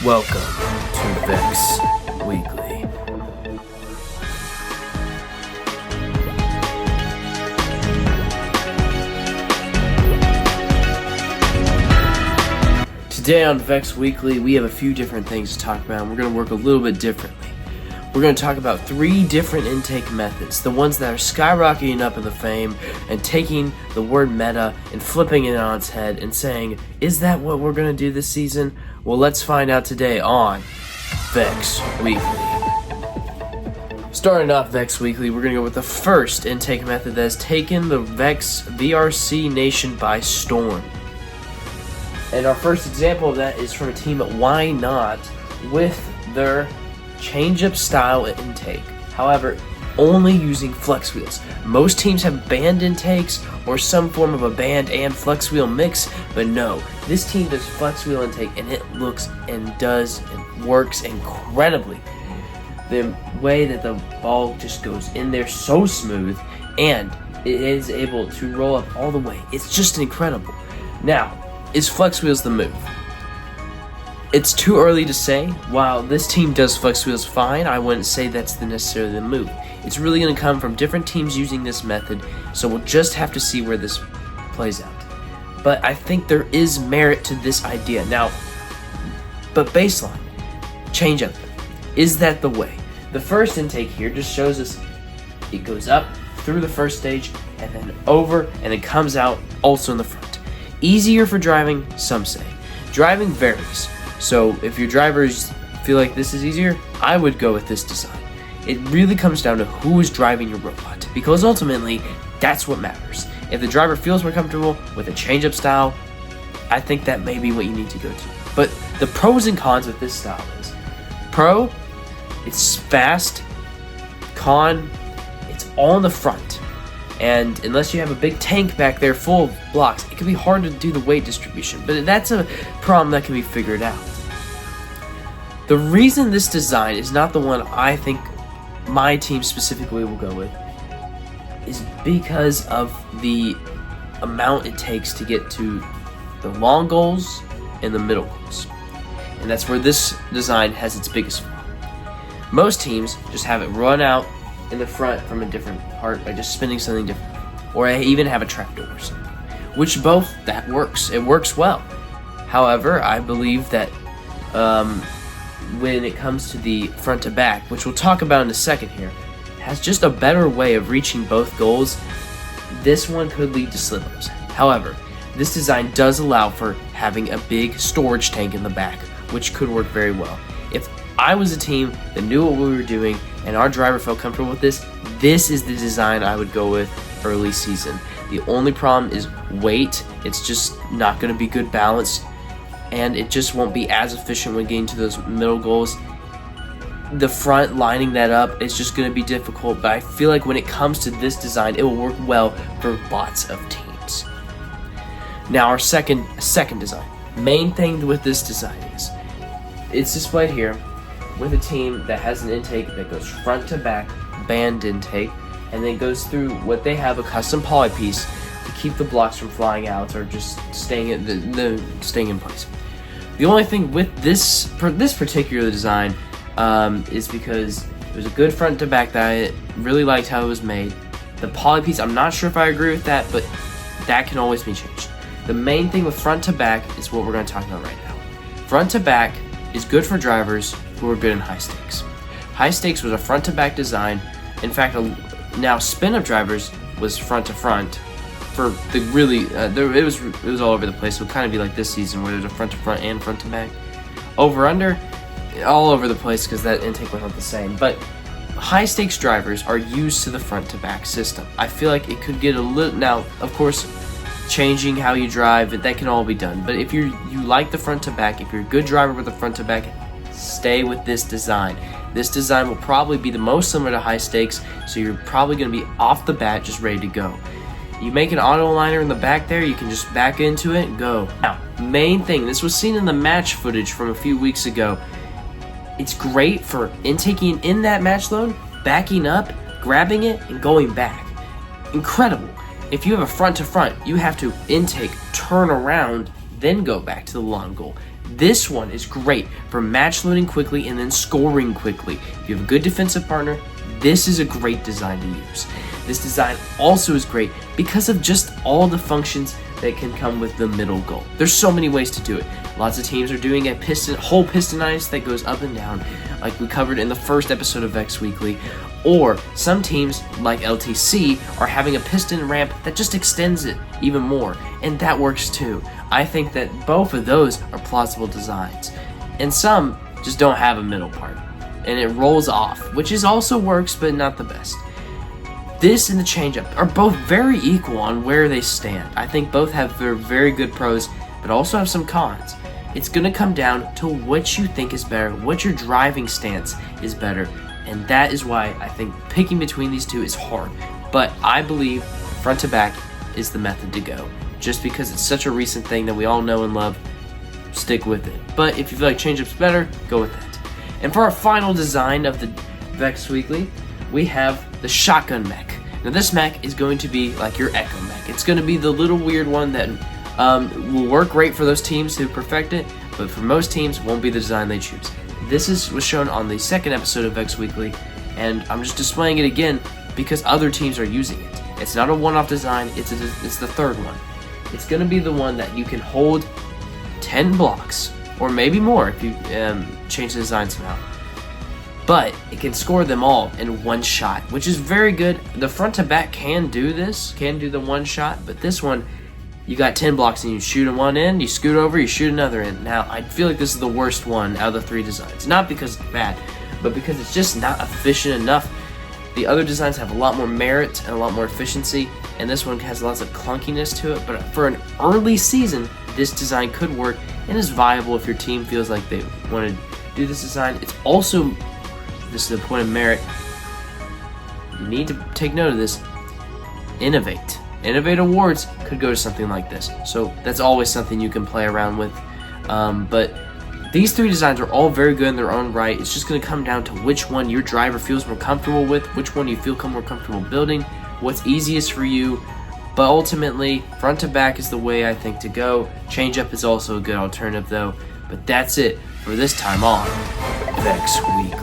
Welcome to Vex Weekly. Today on Vex Weekly, we have a few different things to talk about, and we're going to work a little bit differently. We're going to talk about 3 different intake methods, the ones that are skyrocketing up in the fame and taking the word meta and flipping it on its head and saying, is that what we're going to do this season? Well, let's find out today on Vex Weekly. Starting off Vex Weekly, we're going to go with the first intake method that has taken the Vex VRC Nation by storm. And our first example of that is from a team at Why Not with their change-up style intake. However, only using flex wheels. Most teams have band intakes or some form of a band and flex wheel mix, but no, this team does flex wheel intake and it looks and does and works incredibly. The way that the ball just goes in there so smooth and it is able to roll up all the way. It's just incredible. Now, is flex wheels the move? It's too early to say. While this team does flex wheels fine, I wouldn't say that's necessarily the move. It's really going to come from different teams using this method, so we'll just have to see where this plays out. But I think there is merit to this idea. Now, but baseline, change up. Is that the way? The first intake here just shows us it goes up through the first stage and then over and it comes out also in the front. Easier for driving, some say. Driving varies. So if your drivers feel like this is easier, I would go with this design. It really comes down to who is driving your robot, because ultimately, that's what matters. If the driver feels more comfortable with a change-up style, I think that may be what you need to go to. But the pros and cons with this style is, pro, it's fast. Con, it's all in the front. And unless you have a big tank back there full of blocks, it can be hard to do the weight distribution. But that's a problem that can be figured out. The reason this design is not the one I think my team specifically will go with is because of the amount it takes to get to the long goals and the middle goals. And that's where this design has its biggest flaw. Most teams just have it run out in the front from a different part by just spinning something different, or even have a trapdoor or something, which both that works. It works well. However, I believe that when it comes to the front to back, which we'll talk about in a second here, has just a better way of reaching both goals. This one could lead to slip-ups. However, this design does allow for having a big storage tank in the back, which could work very well. If I was a team that knew what we were doing and our driver felt comfortable with this, this is the design I would go with early season. The only problem is weight. It's just not going to be good balance, and it just won't be as efficient when getting to those middle goals. The front lining that up is just going to be difficult, but I feel like when it comes to this design, it will work well for lots of teams. Now our second design. Main thing with this design is it's displayed here with a team that has an intake that goes front to back, band intake, and then goes through what they have a custom poly piece to keep the blocks from flying out or just staying staying in place. The only thing with this particular design is because it was a good front to back that I really liked how it was made. The poly piece, I'm not sure if I agree with that, but that can always be changed. The main thing with front to back is what we're going to talk about right now. Front to back is good for drivers who are good in high stakes. High stakes was a front to back design. In fact, now spin up drivers was front to front. For the really, it was all over the place. So it would kind of be like this season where there's a front to front and front to back. Over under, all over the place because that intake was not the same. But high stakes drivers are used to the front to back system. I feel like it could get a little, now of course changing how you drive, that can all be done. But if you like the front to back, if you're a good driver with the front to back, stay with this design. This design will probably be the most similar to high stakes, so you're probably going to be off the bat just ready to go. You make an auto aligner in the back there, you can just back into it and go. Now, main thing, this was seen in the match footage from a few weeks ago. It's great for intaking in that match load, backing up, grabbing it, and going back. Incredible. If you have a front to front, you have to intake, turn around, then go back to the long goal. This one is great for match loading quickly and then scoring quickly. If you have a good defensive partner, this is a great design to use. This design also is great because of just all the functions that can come with the middle goal. There's so many ways to do it. Lots of teams are doing a whole piston ice that goes up and down, like we covered in the first episode of Vex Weekly. Or some teams, like LTC, are having a piston ramp that just extends it even more, and that works too. I think that both of those are plausible designs. And some just don't have a middle part, and it rolls off, which is also works, but not the best. This and the changeup are both very equal on where they stand. I think both have very good pros, but also have some cons. It's going to come down to what you think is better, what your driving stance is better, and that is why I think picking between these two is hard. But I believe front to back is the method to go. Just because it's such a recent thing that we all know and love, stick with it. But if you feel like changeup's better, go with that. And for our final design of the Vex Weekly, we have the shotgun mech. Now this mech is going to be like your Echo mech. It's going to be the little weird one that will work great for those teams who perfect it, but for most teams won't be the design they choose. This was shown on the second episode of Vex Weekly, and I'm just displaying it again because other teams are using it. It's not a one-off design, it's the third one. It's going to be the one that you can hold 10 blocks, or maybe more if you change the design somehow. But it can score them all in one shot, which is very good. The front to back can do this, can do the one shot, but this one, you got 10 blocks and you shoot one in, you scoot over, you shoot another in. Now, I feel like this is the worst one out of the three designs. Not because it's bad, but because it's just not efficient enough. The other designs have a lot more merit and a lot more efficiency, and this one has lots of clunkiness to it. But for an early season, this design could work and is viable if your team feels like they want to do this design. It's also, this is the point of merit, you need to take note of this, innovate. Innovate awards could go to something like this, so that's always something you can play around with. But these three designs are all very good in their own right. It's just going to come down to which one your driver feels more comfortable with, which one you feel more comfortable building, what's easiest for you. But ultimately, front to back is the way I think to go. Change up is also a good alternative though. But that's it for this time on Vex Week.